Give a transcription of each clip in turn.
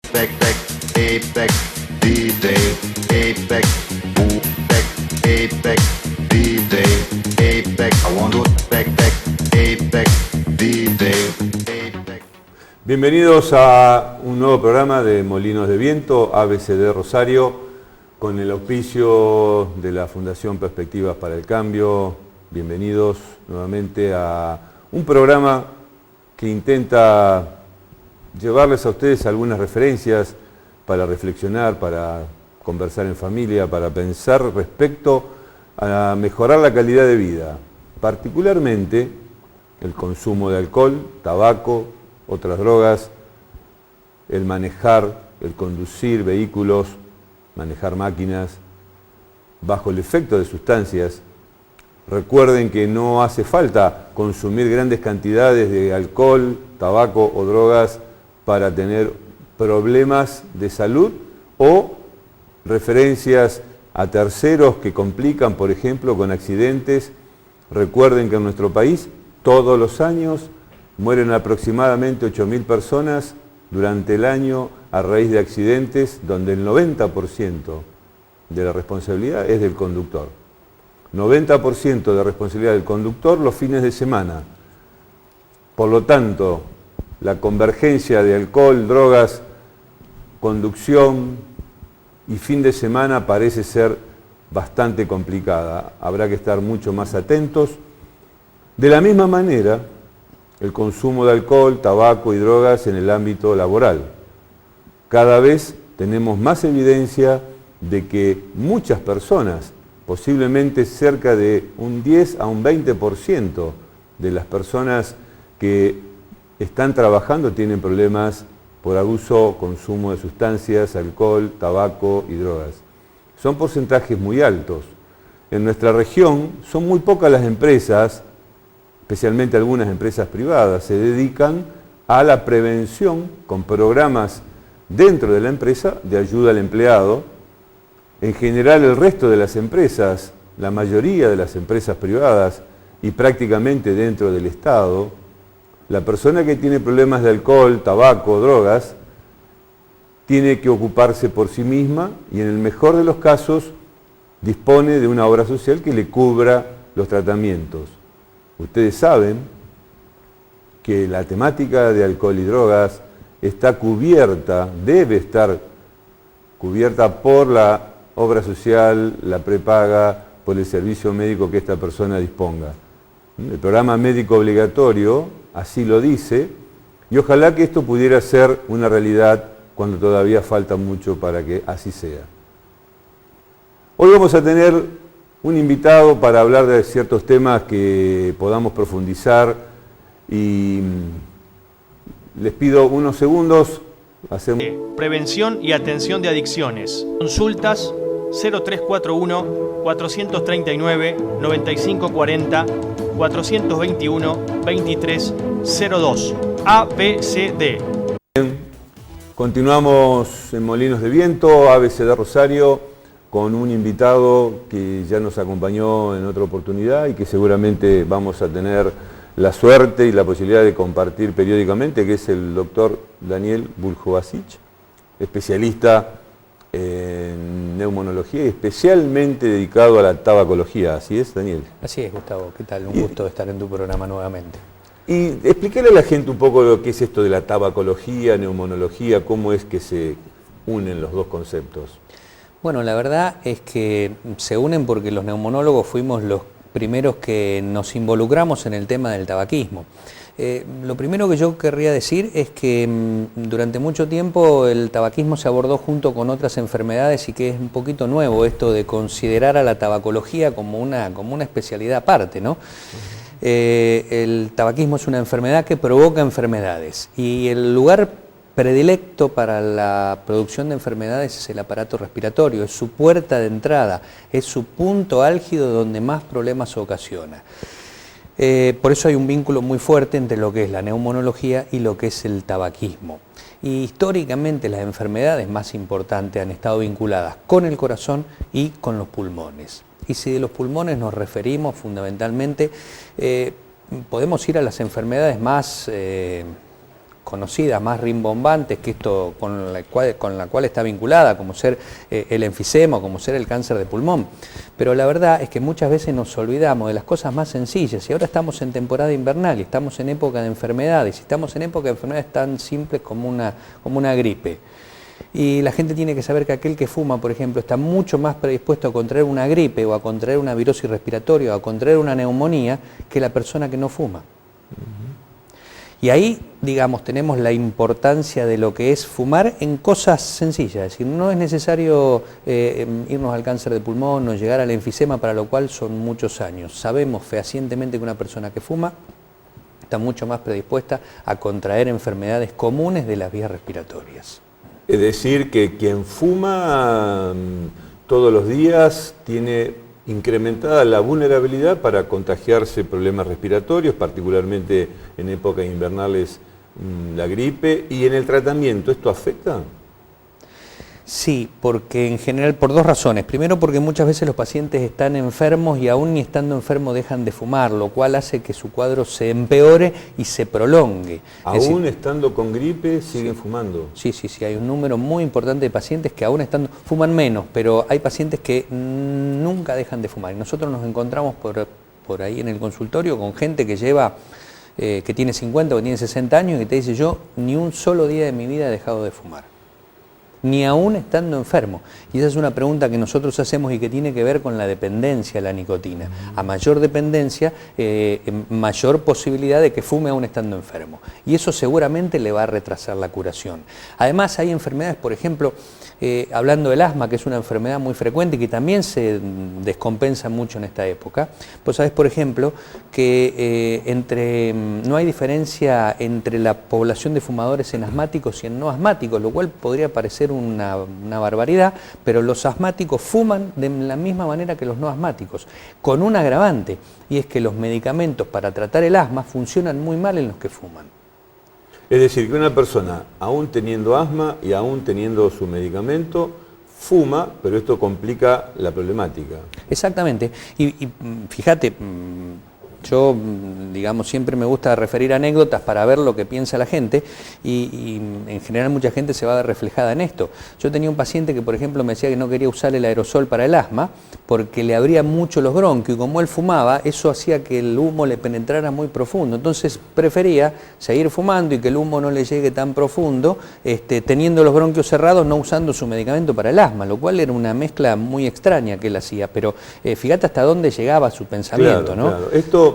Apex, DJ, Apex, Apex, DJ, Apex, I want to Apex, DJ, Apex. Bienvenidos a un nuevo programa de Molinos de Viento, ABCD Rosario, con el auspicio de la Fundación Perspectivas para el Cambio. Bienvenidos nuevamente a un programa que intenta llevarles a ustedes algunas referencias para reflexionar, para conversar en familia, para pensar respecto a mejorar la calidad de vida, particularmente el consumo de alcohol, tabaco, otras drogas, el manejar, el conducir vehículos, manejar máquinas bajo el efecto de sustancias. Recuerden que no hace falta consumir grandes cantidades de alcohol, tabaco o drogas para tener problemas de salud o referencias a terceros que complican, por ejemplo, con accidentes. Recuerden que en nuestro país todos los años mueren aproximadamente 8.000 personas durante el año a raíz de accidentes donde el 90% de la responsabilidad es del conductor. 90% de responsabilidad del conductor los fines de semana. Por lo tanto, la convergencia de alcohol, drogas, conducción y fin de semana parece ser bastante complicada. Habrá que estar mucho más atentos. De la misma manera, el consumo de alcohol, tabaco y drogas en el ámbito laboral. Cada vez tenemos más evidencia de que muchas personas, posiblemente cerca de un 10 a un 20% de las personas que están trabajando tienen problemas por abuso, consumo de sustancias, alcohol, tabaco y drogas. Son porcentajes muy altos. En nuestra región son muy pocas las empresas, especialmente algunas empresas privadas, se dedican a la prevención con programas dentro de la empresa de ayuda al empleado. En general el resto de las empresas, la mayoría de las empresas privadas y prácticamente dentro del Estado, la persona que tiene problemas de alcohol, tabaco, drogas, tiene que ocuparse por sí misma y en el mejor de los casos dispone de una obra social que le cubra los tratamientos. Ustedes saben que la temática de alcohol y drogas está cubierta, debe estar cubierta por la obra social, la prepaga, por el servicio médico que esta persona disponga. El programa médico obligatorio así lo dice, y ojalá que esto pudiera ser una realidad cuando todavía falta mucho para que así sea. Hoy vamos a tener un invitado para hablar de ciertos temas que podamos profundizar y les pido unos segundos. Prevención y atención de adicciones. Consultas 0341-439-9540, 421-2302. ABCD. Continuamos en Molinos de Viento, ABCD Rosario, con un invitado que ya nos acompañó en otra oportunidad y que seguramente vamos a tener la suerte y la posibilidad de compartir periódicamente, que es el doctor Daniel Buljovasic, especialista en neumonología y especialmente dedicado a la tabacología. ¿Así es, Daniel? Así es, Gustavo. ¿Qué tal? Un gusto estar en tu programa nuevamente. Y explíquele a la gente un poco lo que es esto de la tabacología, neumonología, cómo es que se unen los dos conceptos. Bueno, la verdad es que se unen porque los neumonólogos fuimos los primeros que nos involucramos en el tema del tabaquismo. Lo primero que yo querría decir es que durante mucho tiempo el tabaquismo se abordó junto con otras enfermedades y que es un poquito nuevo esto de considerar a la tabacología como una especialidad aparte, ¿no? El tabaquismo es una enfermedad que provoca enfermedades y el lugar predilecto para la producción de enfermedades es el aparato respiratorio, es su puerta de entrada, es su punto álgido donde más problemas ocasiona. Por eso hay un vínculo muy fuerte entre lo que es la neumonología y lo que es el tabaquismo. Y históricamente las enfermedades más importantes han estado vinculadas con el corazón y con los pulmones. Y si de los pulmones nos referimos fundamentalmente, podemos ir a las enfermedades más conocidas, más rimbombantes, que esto con la cual está vinculada, como ser el enfisema, como ser el cáncer de pulmón. Pero la verdad es que muchas veces nos olvidamos de las cosas más sencillas, y ahora estamos en temporada invernal, y estamos en época de enfermedades, y estamos en época de enfermedades tan simples como una gripe. Y la gente tiene que saber que aquel que fuma, por ejemplo, está mucho más predispuesto a contraer una gripe o a contraer una virosis respiratoria o a contraer una neumonía que la persona que no fuma. Y ahí, digamos, tenemos la importancia de lo que es fumar en cosas sencillas. Es decir, no es necesario irnos al cáncer de pulmón o llegar al enfisema, para lo cual son muchos años. Sabemos fehacientemente que una persona que fuma está mucho más predispuesta a contraer enfermedades comunes de las vías respiratorias. Es decir, que quien fuma todos los días tiene incrementada la vulnerabilidad para contagiarse problemas respiratorios, particularmente en épocas invernales la gripe. ¿Y en el tratamiento esto afecta? Sí, porque en general por dos razones. Primero, porque muchas veces los pacientes están enfermos y aún ni estando enfermos dejan de fumar, lo cual hace que su cuadro se empeore y se prolongue. Aún estando con gripe siguen fumando. Sí, hay un número muy importante de pacientes que aún estando fuman menos, pero hay pacientes que nunca dejan de fumar. Y nosotros nos encontramos por ahí en el consultorio con gente que lleva, que tiene 50 o que tiene 60 años y que te dice: yo ni un solo día de mi vida he dejado de fumar, ni aún estando enfermo. Y esa es una pregunta que nosotros hacemos y que tiene que ver con la dependencia a la nicotina. A mayor dependencia, mayor posibilidad de que fume aún estando enfermo. Y eso seguramente le va a retrasar la curación. Además, hay enfermedades, por ejemplo, hablando del asma, que es una enfermedad muy frecuente y que también se descompensa mucho en esta época. Pues sabes, por ejemplo, que no hay diferencia entre la población de fumadores en asmáticos y en no asmáticos, lo cual podría parecer una barbaridad, pero los asmáticos fuman de la misma manera que los no asmáticos, con un agravante, y es que los medicamentos para tratar el asma funcionan muy mal en los que fuman. Es decir, que una persona, aún teniendo asma y aún teniendo su medicamento, fuma, pero esto complica la problemática. Exactamente. Y fíjate, yo, digamos, siempre me gusta referir anécdotas para ver lo que piensa la gente y en general mucha gente se va a ver reflejada en esto. Yo tenía un paciente que, por ejemplo, me decía que no quería usar el aerosol para el asma porque le abría mucho los bronquios, y como él fumaba, eso hacía que el humo le penetrara muy profundo. Entonces prefería seguir fumando y que el humo no le llegue tan profundo, teniendo los bronquios cerrados, no usando su medicamento para el asma, lo cual era una mezcla muy extraña que él hacía. Pero fíjate hasta dónde llegaba su pensamiento, ¿no? Claro. Esto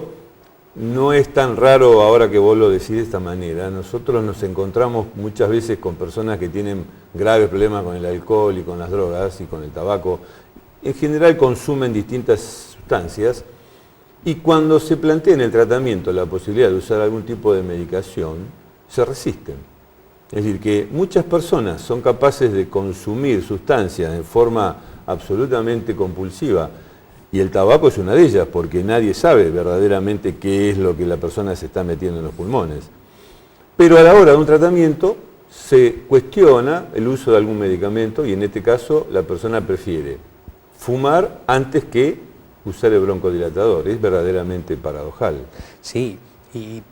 no es tan raro ahora que vos lo decís de esta manera. Nosotros nos encontramos muchas veces con personas que tienen graves problemas con el alcohol y con las drogas y con el tabaco. En general consumen distintas sustancias y cuando se plantea en el tratamiento la posibilidad de usar algún tipo de medicación, se resisten. Es decir, que muchas personas son capaces de consumir sustancias de forma absolutamente compulsiva. Y el tabaco es una de ellas, porque nadie sabe verdaderamente qué es lo que la persona se está metiendo en los pulmones. Pero a la hora de un tratamiento se cuestiona el uso de algún medicamento y en este caso la persona prefiere fumar antes que usar el broncodilatador. Es verdaderamente paradojal. Sí, y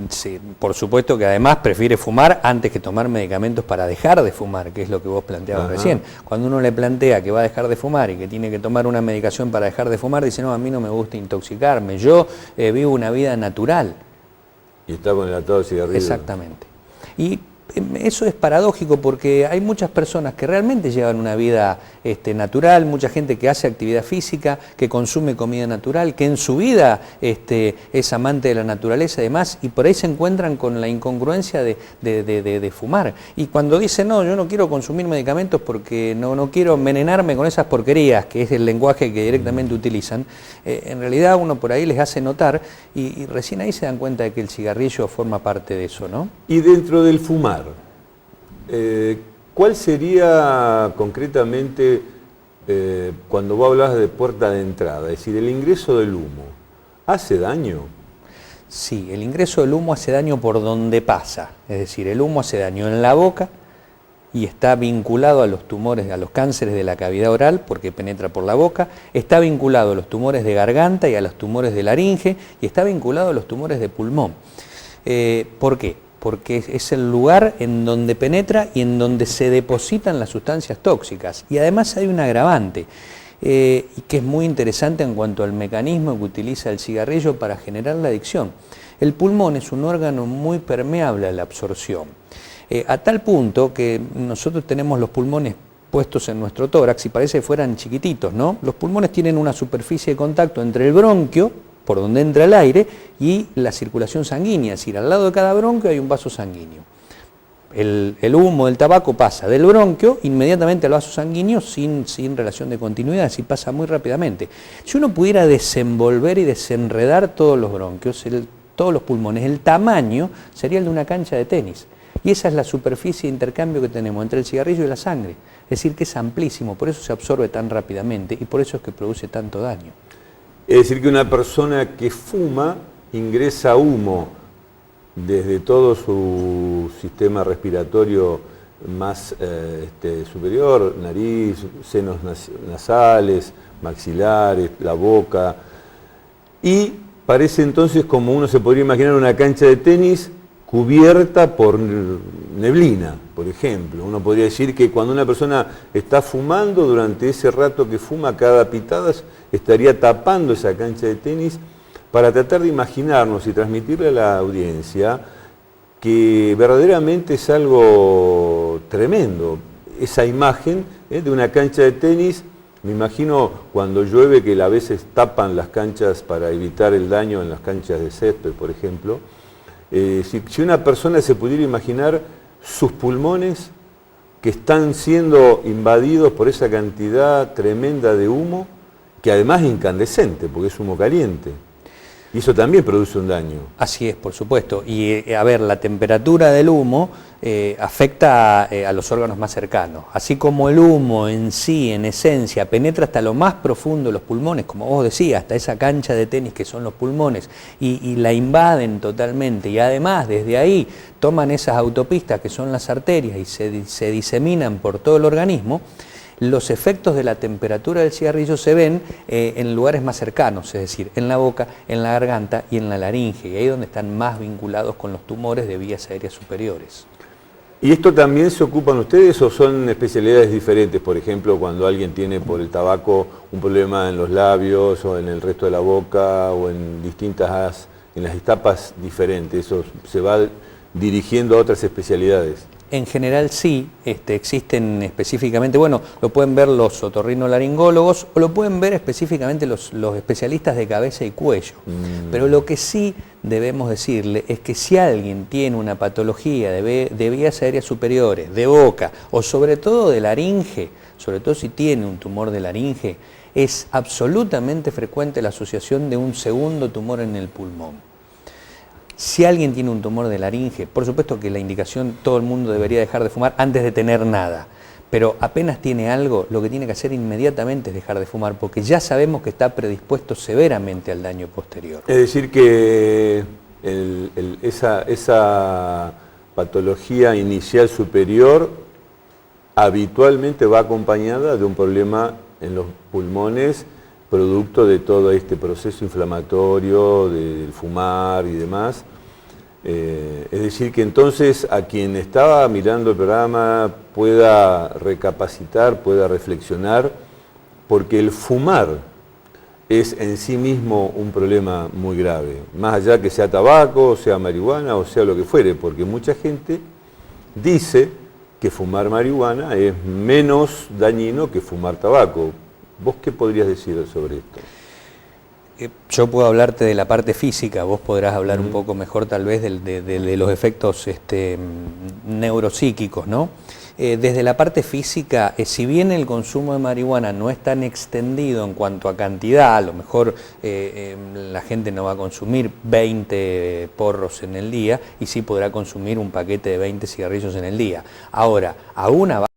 sí, por supuesto que además prefiere fumar antes que tomar medicamentos para dejar de fumar, que es lo que vos planteabas recién. Cuando uno le plantea que va a dejar de fumar y que tiene que tomar una medicación para dejar de fumar, dice: no, a mí no me gusta intoxicarme, yo vivo una vida natural. Y está con el atado de cigarrillo. Exactamente. Y eso es paradójico porque hay muchas personas que realmente llevan una vida natural, mucha gente que hace actividad física, que consume comida natural, que en su vida es amante de la naturaleza y demás, y por ahí se encuentran con la incongruencia de fumar. Y cuando dicen: no, yo no quiero consumir medicamentos porque no quiero envenenarme con esas porquerías, que es el lenguaje que directamente utilizan, en realidad uno por ahí les hace notar y recién ahí se dan cuenta de que el cigarrillo forma parte de eso, ¿no? Y dentro del fumar, ¿cuál sería concretamente cuando vos hablabas de puerta de entrada? Es decir, el ingreso del humo, ¿hace daño? Sí, el ingreso del humo hace daño por donde pasa. Es decir, el humo hace daño en la boca y está vinculado a los tumores, a los cánceres de la cavidad oral porque penetra por la boca, está vinculado a los tumores de garganta y a los tumores de laringe y está vinculado a los tumores de pulmón. ¿Por qué? porque es el lugar en donde penetra y en donde se depositan las sustancias tóxicas. Y además hay un agravante, y que es muy interesante en cuanto al mecanismo que utiliza el cigarrillo para generar la adicción. El pulmón es un órgano muy permeable a la absorción, a tal punto que nosotros tenemos los pulmones puestos en nuestro tórax y parece que fueran chiquititos, ¿no? Los pulmones tienen una superficie de contacto entre el bronquio, por donde entra el aire, y la circulación sanguínea, es decir, al lado de cada bronquio hay un vaso sanguíneo. El humo del tabaco pasa del bronquio inmediatamente al vaso sanguíneo sin relación de continuidad, así pasa muy rápidamente. Si uno pudiera desenvolver y desenredar todos los bronquios, todos los pulmones, el tamaño sería el de una cancha de tenis. Y esa es la superficie de intercambio que tenemos entre el cigarrillo y la sangre. Es decir, que es amplísimo, por eso se absorbe tan rápidamente y por eso es que produce tanto daño. Es decir, que una persona que fuma ingresa humo desde todo su sistema respiratorio más superior, nariz, senos nasales, maxilares, la boca, y parece entonces como uno se podría imaginar una cancha de tenis cubierta por neblina, por ejemplo. Uno podría decir que cuando una persona está fumando, durante ese rato que fuma, cada pitada estaría tapando esa cancha de tenis, para tratar de imaginarnos y transmitirle a la audiencia que verdaderamente es algo tremendo. Esa imagen de una cancha de tenis, me imagino cuando llueve que a veces tapan las canchas para evitar el daño en las canchas de césped, por ejemplo. Si una persona se pudiera imaginar sus pulmones que están siendo invadidos por esa cantidad tremenda de humo, que además es incandescente, porque es humo caliente. Y eso también produce un daño. Así es, por supuesto. Y a ver, la temperatura del humo afecta a los órganos más cercanos. Así como el humo en sí, en esencia, penetra hasta lo más profundo de los pulmones, como vos decías, hasta esa cancha de tenis que son los pulmones, y la invaden totalmente. Y además, desde ahí, toman esas autopistas que son las arterias y se diseminan por todo el organismo. Los efectos de la temperatura del cigarrillo se ven en lugares más cercanos, es decir, en la boca, en la garganta y en la laringe, y ahí es donde están más vinculados con los tumores de vías aéreas superiores. ¿Y esto también se ocupan ustedes o son especialidades diferentes? Por ejemplo, cuando alguien tiene por el tabaco un problema en los labios o en el resto de la boca o en en las etapas diferentes, ¿eso se va dirigiendo a otras especialidades? En general sí, existen específicamente, bueno, lo pueden ver los otorrinolaringólogos o lo pueden ver específicamente los especialistas de cabeza y cuello. Pero lo que sí debemos decirle es que si alguien tiene una patología de vías aéreas superiores, de boca o sobre todo de laringe, sobre todo si tiene un tumor de laringe, es absolutamente frecuente la asociación de un segundo tumor en el pulmón. Si alguien tiene un tumor de laringe, por supuesto que la indicación, todo el mundo debería dejar de fumar antes de tener nada, pero apenas tiene algo, lo que tiene que hacer inmediatamente es dejar de fumar, porque ya sabemos que está predispuesto severamente al daño posterior. Es decir que esa patología inicial superior habitualmente va acompañada de un problema en los pulmones, producto de todo este proceso inflamatorio, del fumar y demás. Es decir, que entonces a quien estaba mirando el programa pueda recapacitar, pueda reflexionar, porque el fumar es en sí mismo un problema muy grave, más allá que sea tabaco, sea marihuana o sea lo que fuere, porque mucha gente dice que fumar marihuana es menos dañino que fumar tabaco. ¿Vos qué podrías decir sobre esto? Yo puedo hablarte de la parte física, vos podrás hablar un poco mejor tal vez de los efectos neuropsíquicos, ¿no? Desde la parte física, si bien el consumo de marihuana no es tan extendido en cuanto a cantidad, a lo mejor la gente no va a consumir 20 porros en el día y sí podrá consumir un paquete de 20 cigarrillos en el día. Ahora, a una